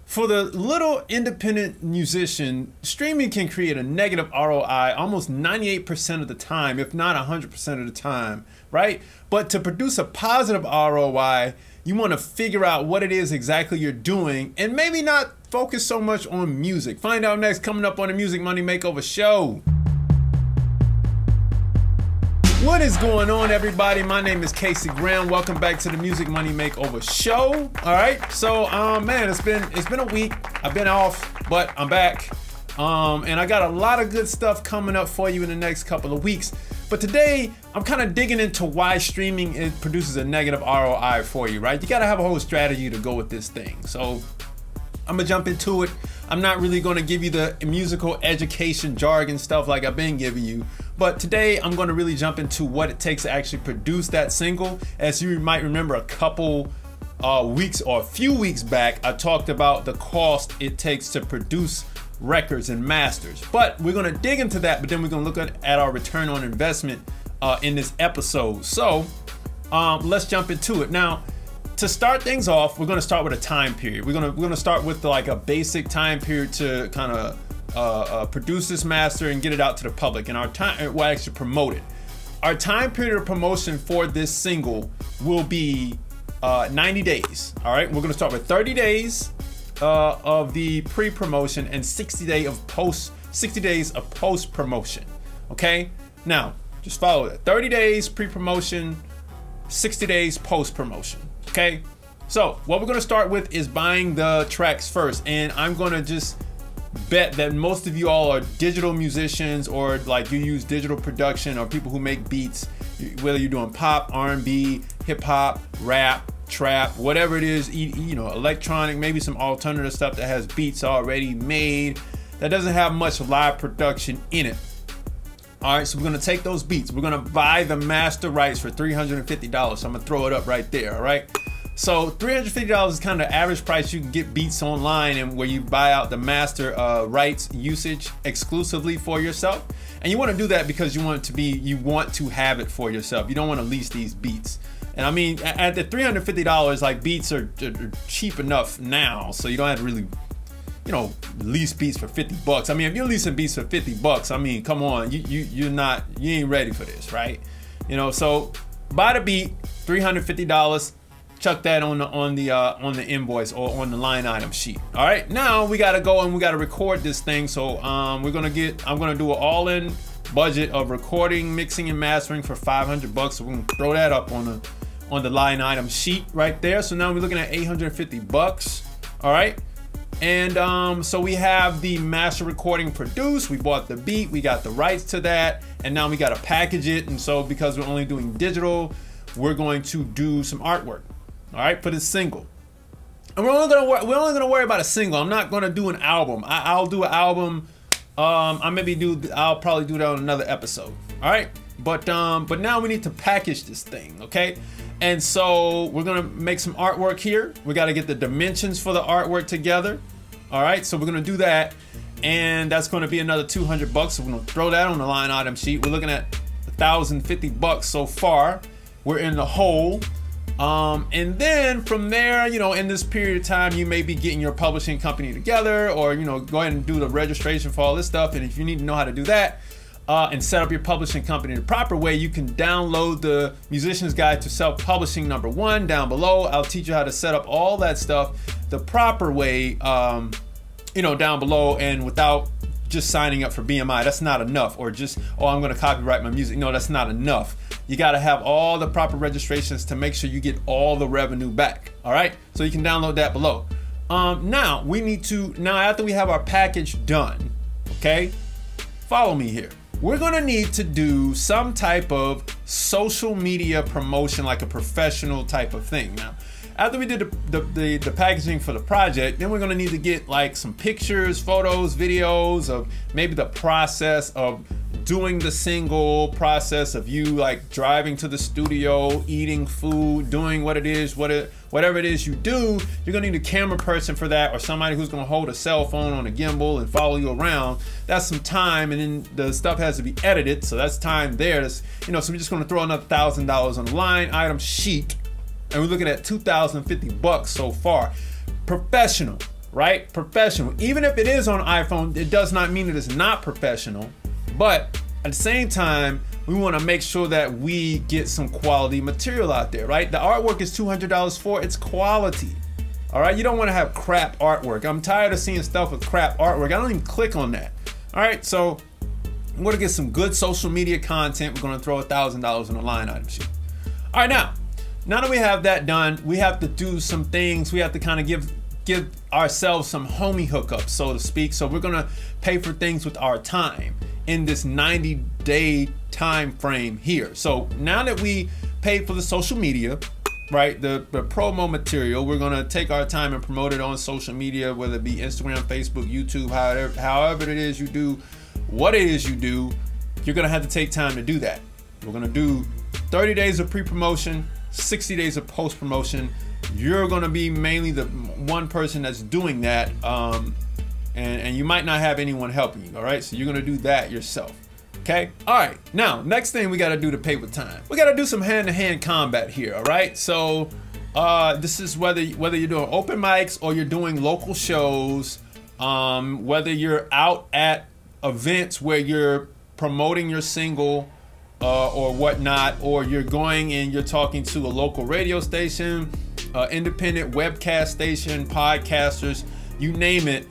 For the little independent musician, streaming can create a negative ROI almost 98% of the time, if not 100% of the time, right? But to produce a positive ROI, you want to figure out what it is exactly you're doing and maybe not focus so much on music. Find out next, coming up on the Music Money Makeover Show. What is going on, everybody? My name is Casey Graham. Welcome back to the Music Money Makeover Show. All right, so man, it's been a week. I've been off, but I'm back, and I got a lot of good stuff coming up for you in the next couple of weeks. But today, I'm kind of digging into why streaming produces a negative ROI for you, right? You got to have a whole strategy to go with this thing. So I'm gonna jump into it. I'm not really gonna give you the musical education jargon stuff like I've been giving you, but today I'm gonna really jump into what it takes to actually produce that single. As you might remember, a couple weeks or a few weeks back, I talked about the cost it takes to produce records and masters. But we're gonna dig into that, but then we're gonna look at our return on investment in this episode. So let's jump into it. Now, to start things off, we're going to start with a time period. We're going to start with like a basic time period to kind of produce this master and get it out to the public. And our time, well, actually promote it. Our time period of promotion for this single will be 90 days. All right, we're going to start with 30 days of the pre-promotion and 60 days of post-promotion. Okay, now just follow that. 30 days pre-promotion, 60 days post-promotion. Okay, so what we're going to start with is buying the tracks first, and I'm going to just bet that most of you all are digital musicians, or like you use digital production, or people who make beats, whether you're doing pop, R&B, hip-hop, rap, trap, whatever it is, you know, electronic, maybe some alternative stuff that has beats already made that doesn't have much live production in it. All right, so we're gonna take those beats. We're gonna buy the master rights for $350. So I'm gonna throw it up right there, all right? So $350 is kind of the average price you can get beats online, and where you buy out the master rights usage exclusively for yourself. And you wanna do that because you want to have it for yourself. You don't wanna lease these beats. And I mean, at the $350, like, beats are cheap enough now, so you don't have to really, you know, lease beats for 50 bucks. I mean, if you're leasing beats for 50 bucks, I mean, come on, you ain't ready for this, right? You know, so buy the beat, $350, chuck that on the invoice or on the line item sheet. All right, now we gotta go and we gotta record this thing. So I'm gonna do an all-in budget of recording, mixing, and mastering for 500 bucks. So we're gonna throw that up on the line item sheet right there. So now we're looking at 850 bucks. All right. And so we have the master recording produced, we bought the beat, we got the rights to that, and now we got to package it. And so because we're only doing digital, we're going to do some artwork, all right, for this single. And we're only gonna worry about a single. I'm not gonna do an album. I'll do an album. I'll probably do that on another episode. All right, but now we need to package this thing, okay? And so we're gonna make some artwork here. We gotta get the dimensions for the artwork together. All right, so we're gonna do that, and that's gonna be another 200 bucks. So we're gonna throw that on the line item sheet. We're looking at 1,050 bucks so far. We're in the hole. And then from there, you know, in this period of time, you may be getting your publishing company together, or, you know, go ahead and do the registration for all this stuff. And if you need to know how to do that, and set up your publishing company the proper way, you can download the Musician's Guide to Self-Publishing #1 down below. I'll teach you how to set up all that stuff the proper way, you know, down below, and without just signing up for BMI. That's not enough. Or just, oh, I'm gonna copyright my music. No, that's not enough. You gotta have all the proper registrations to make sure you get all the revenue back. All right, so you can download that below. Now after we have our package done, okay, follow me here. We're gonna need to do some type of social media promotion, like a professional type of thing. Now, after we did the packaging for the project, then we're gonna need to get like some pictures, photos, videos of maybe the process of doing the single, process of you like driving to the studio, eating food, doing what it is, whatever it is you do. You're gonna need a camera person for that, or somebody who's gonna hold a cell phone on a gimbal and follow you around. That's some time, and then the stuff has to be edited, so that's time there. That's, you know, so we're just gonna throw another $1,000 on the line item sheet, and we're looking at 2,050 bucks so far. Professional. right? Professional. Even if it is on iPhone, it does not mean that it's not professional. But at the same time, we want to make sure that we get some quality material out there, right? The artwork is $200 for its quality. All right, you don't want to have crap artwork. I'm tired of seeing stuff with crap artwork. I don't even click on that. All right, so I'm going to get some good social media content. We're going to throw $1,000 on the line item sheet. All right, now that we have that done, we have to do some things. We have to kind of give ourselves some homie hookups, so to speak. So we're going to pay for things with our time in this 90-day time frame here. So now that we paid for the social media, right, the promo material, we're gonna take our time and promote it on social media, whether it be Instagram, Facebook, YouTube, however it is you do, what it is you do, you're gonna have to take time to do that. We're gonna do 30 days of pre-promotion, 60 days of post-promotion. You're gonna be mainly the one person that's doing that, and you might not have anyone helping you, all right? So you're gonna do that yourself. Okay. All right. Now, next thing we got to do to pay with time, we got to do some hand-to-hand combat here. All right. So this is whether you're doing open mics or you're doing local shows, whether you're out at events where you're promoting your single or whatnot, or you're going and you're talking to a local radio station, independent webcast station, podcasters, you name it.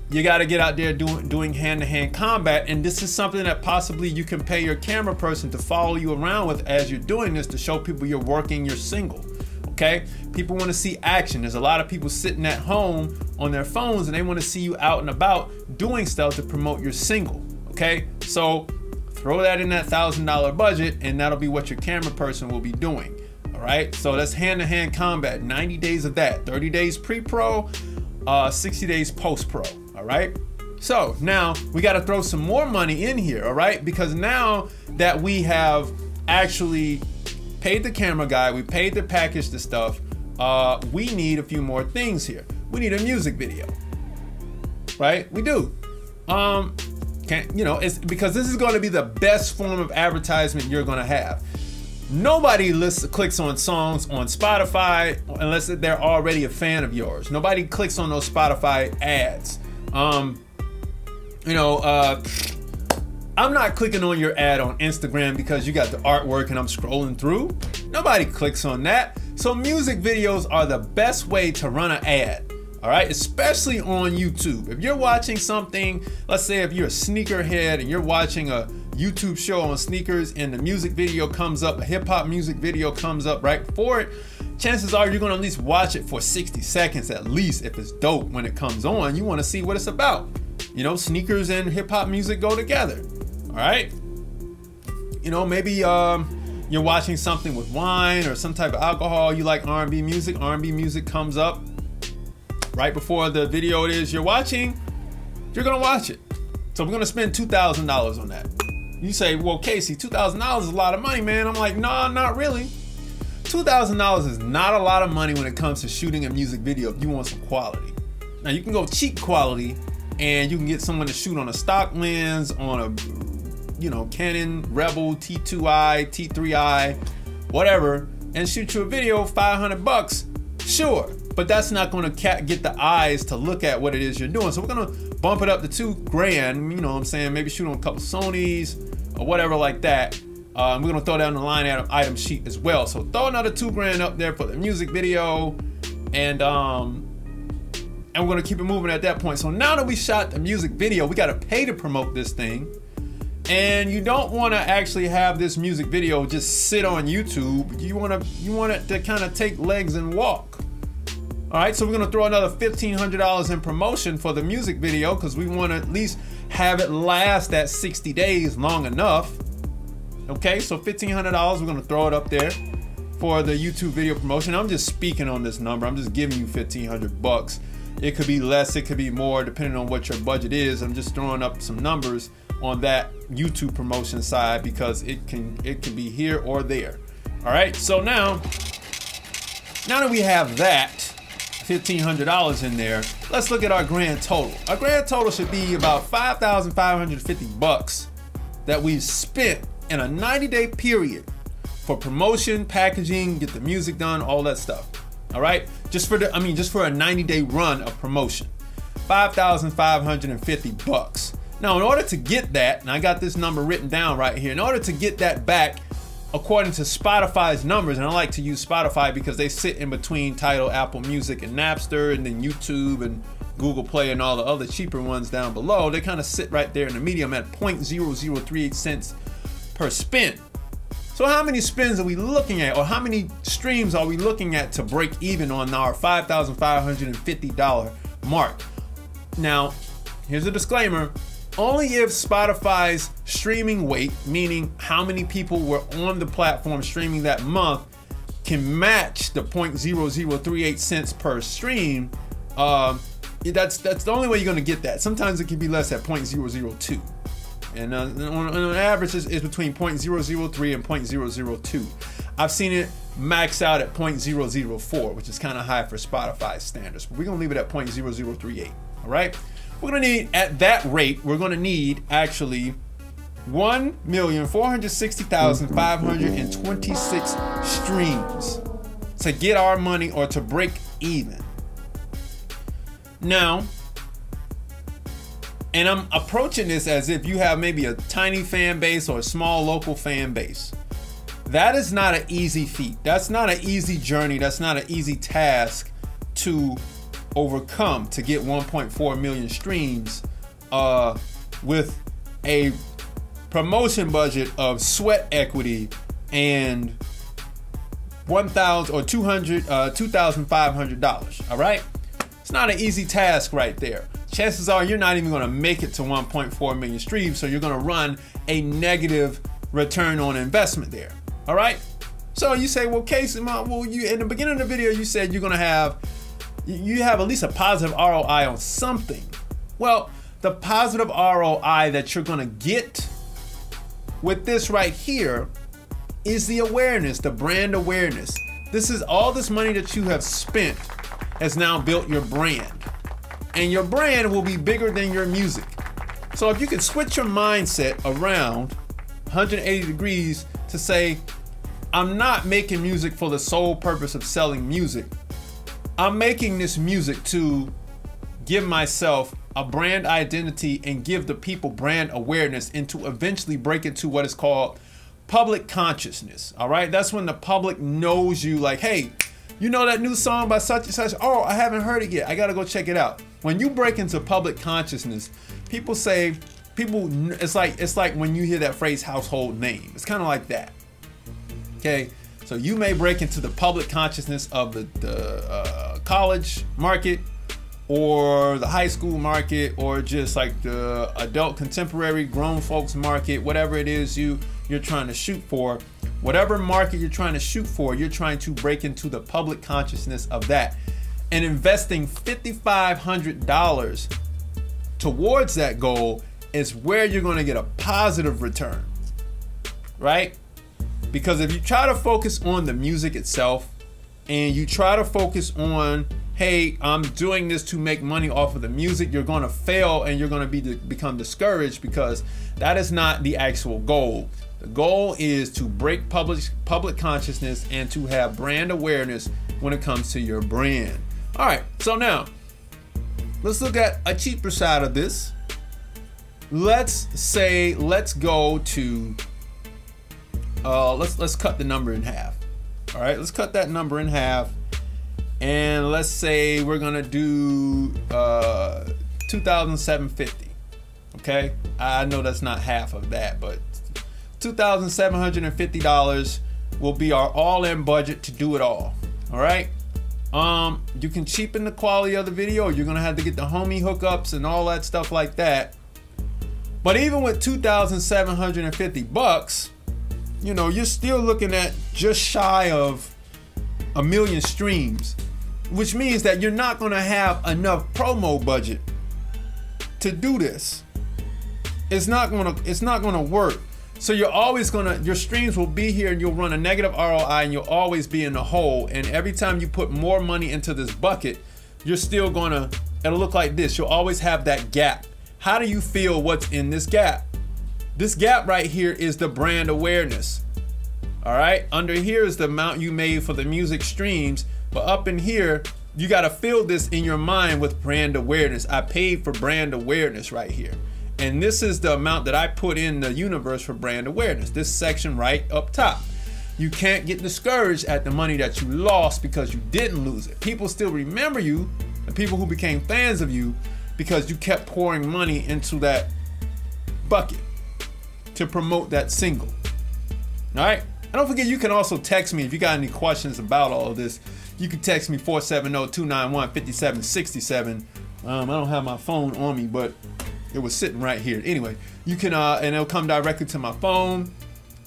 You got to get out there doing hand-to-hand combat, and this is something that possibly you can pay your camera person to follow you around with as you're doing this, to show people you're working your single. Okay, people want to see action. There's a lot of people sitting at home on their phones, and they want to see you out and about doing stuff to promote your single. Okay, so throw that in that $1,000 budget, and that'll be what your camera person will be doing. All right, so that's hand-to-hand combat. 90 days of that. 30 days pre-pro, 60 days post-pro. All right, so now we got to throw some more money in here. All right, because now that we have actually paid the camera guy, we paid to package the stuff, we need a few more things here. We need a music video, right? We do. It's because this is going to be the best form of advertisement you're going to have. Nobody clicks on songs on Spotify unless they're already a fan of yours. Nobody clicks on those Spotify ads. I'm not clicking on your ad on Instagram because you got the artwork and I'm scrolling through. Nobody clicks on that. So music videos are the best way to run an ad. All right, especially on YouTube. If you're watching something, let's say if you're a sneakerhead and you're watching a YouTube show on sneakers and the music video comes up, a hip hop music video comes up right before it, chances are you're gonna at least watch it for 60 seconds at least if it's dope when it comes on. You wanna see what it's about. You know, sneakers and hip hop music go together, all right? You know, maybe you're watching something with wine or some type of alcohol, you like R&B music comes up right before the video it is you're watching, you're gonna watch it. So we're gonna spend $2,000 on that. You say, well, Casey, $2,000 is a lot of money, man. I'm like, no, not really. $2,000 is not a lot of money when it comes to shooting a music video if you want some quality. Now you can go cheap quality and you can get someone to shoot on a stock lens, on a, Canon Rebel T2i, T3i, whatever, and shoot you a video, $500, sure. But that's not gonna get the eyes to look at what it is you're doing. So we're gonna bump it up to $2,000, you know what I'm saying? Maybe shoot on a couple Sonys or whatever like that. We're gonna throw down the line item sheet as well. So throw another $2,000 up there for the music video, and we're gonna keep it moving at that point. So now that we shot the music video, we gotta pay to promote this thing. And you don't wanna actually have this music video just sit on YouTube. You want it to kind of take legs and walk. All right, so we're gonna throw another $1,500 in promotion for the music video because we want to at least have it last that 60 days long enough. Okay, so $1,500, we're gonna throw it up there for the YouTube video promotion. I'm just speaking on this number. I'm just giving you $1,500. It could be less, it could be more, depending on what your budget is. I'm just throwing up some numbers on that YouTube promotion side because it can be here or there. All right, so now that we have that $1,500 in there, let's look at our grand total. Our grand total should be about $5,550 that we've spent in a 90-day period for promotion, packaging, get the music done, all that stuff. All right, just for a 90-day run of promotion. 5,550 bucks. Now, in order to get that, and I got this number written down right here, in order to get that back, according to Spotify's numbers, and I like to use Spotify because they sit in between Tidal, Apple Music, and Napster, and then YouTube and Google Play and all the other cheaper ones down below. They kind of sit right there in the medium at 0.0038 cents per spin. So how many spins are we looking at, or how many streams are we looking at to break even on our $5,550 mark? Now, here's a disclaimer. Only if Spotify's streaming weight, meaning how many people were on the platform streaming that month, can match the 0.0038 cents per stream, that's the only way you're gonna get that. Sometimes it can be less at 0.002. And on average, it's between 0.003 and 0.002. I've seen it max out at 0.004, which is kind of high for Spotify standards. But we're gonna leave it at 0.0038, all right? We're gonna need, at that rate, we're gonna need actually 1,460,526 streams to get our money or to break even. Now, and I'm approaching this as if you have maybe a tiny fan base or a small local fan base. That is not an easy feat. That's not an easy journey. That's not an easy task to overcome, to get 1.4 million streams with a promotion budget of sweat equity and $2,500. All right, it's not an easy task right there. Chances are you're not even going to make it to 1.4 million streams, so you're going to run a negative return on investment there. All right, so you say, well, Casey, well, you in the beginning of the video you said you're going to have at least a positive ROI on something. Well, the positive ROI that you're going to get with this right here is the awareness, the brand awareness. This is all this money that you have spent has now built your brand, and your brand will be bigger than your music. So if you can switch your mindset around 180 degrees to say, I'm not making music for the sole purpose of selling music. I'm making this music to give myself a brand identity and give the people brand awareness, and to eventually break into what is called public consciousness. All right, that's when the public knows you, like, hey, you know that new song by such and such? Oh, I haven't heard it yet. I gotta go check it out. When you break into public consciousness, it's like when you hear that phrase household name. It's kind of like that. Okay, so you may break into the public consciousness of the college market, or the high school market, or just like the adult contemporary grown folks market, whatever it is you're trying to shoot for. Whatever market you're trying to shoot for, you're trying to break into the public consciousness of that. And investing $5,500 towards that goal is where you're going to get a positive return, right? Because if you try to focus on the music itself, and you try to focus on, hey, I'm doing this to make money off of the music, you're going to fail, and you're going to become discouraged, because that is not the actual goal. The goal is to break public consciousness and to have brand awareness when it comes to your brand. All right, so now let's look at a cheaper side of this. Let's go to let's cut the number in half. All right, let's cut that number in half, and let's say we're gonna do $2,750. Okay, I know that's not half of that, but $2,750 will be our all-in budget to do it all. All right, you can cheapen the quality of the video. You're gonna have to get the homie hookups and all that stuff like that. But even with 2,750 bucks, you know, you're still looking at just shy of 1 million streams, which means that you're not gonna have enough promo budget to do this. It's not gonna work. So you're always your streams will be here, and you'll run a negative ROI, and you'll always be in the hole. And every time you put more money into this bucket, you're still it'll look like this. You'll always have that gap. How do you feel what's in this gap? This gap right here is the brand awareness. All right, under here is the amount you made for the music streams, but up in here, you got to fill this in your mind with brand awareness. I paid for brand awareness right here. And this is the amount that I put in the universe for brand awareness. This section right up top. You can't get discouraged at the money that you lost because you didn't lose it. People still remember you, the people who became fans of you, because you kept pouring money into that bucket to promote that single. All right? And don't forget, you can also text me if you got any questions about all of this. You can text me 470-291-5767. I don't have my phone on me, but it was sitting right here. Anyway, you can, and it'll come directly to my phone.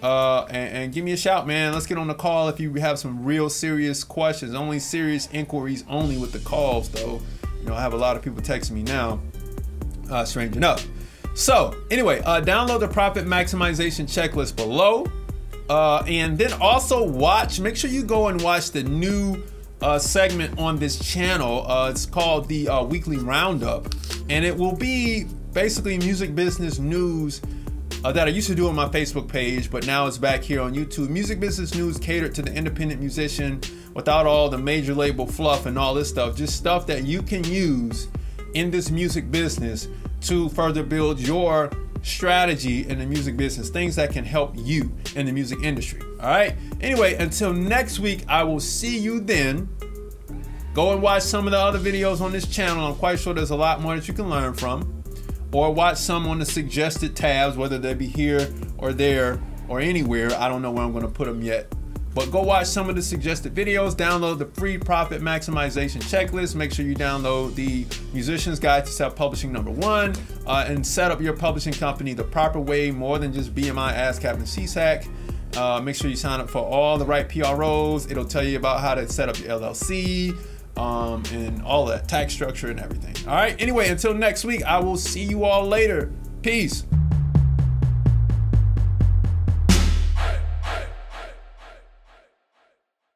And give me a shout, man. Let's get on the call if you have some real serious questions. Only serious inquiries only with the calls, though. You know, I have a lot of people texting me now, strange enough. So anyway, download the profit maximization checklist below. And then also make sure you go and watch the new segment on this channel. It's called the Weekly Roundup, and it will be basically music business news that I used to do on my Facebook page, but now it's back here on YouTube. Music business news catered to the independent musician without all the major label fluff and all this stuff. Just stuff that you can use in this music business to further build your strategy in the music business, things that can help you in the music industry. All right. Anyway, until next week, I will see you then. Go and watch some of the other videos on this channel. I'm quite sure there's a lot more that you can learn from, or watch some on the suggested tabs, whether they be here or there or anywhere. I don't know where I'm going to put them yet, but go watch some of the suggested videos. Download the free profit maximization checklist. Make sure you download the Musician's Guide to Self-Publishing #1, and set up your publishing company the proper way, more than just BMI, ASCAP, and CSAC. Make sure you sign up for all the right PROs. It'll tell you about how to set up your LLC, and all that tax structure and everything. All right. Anyway, until next week, I will see you all later. Peace.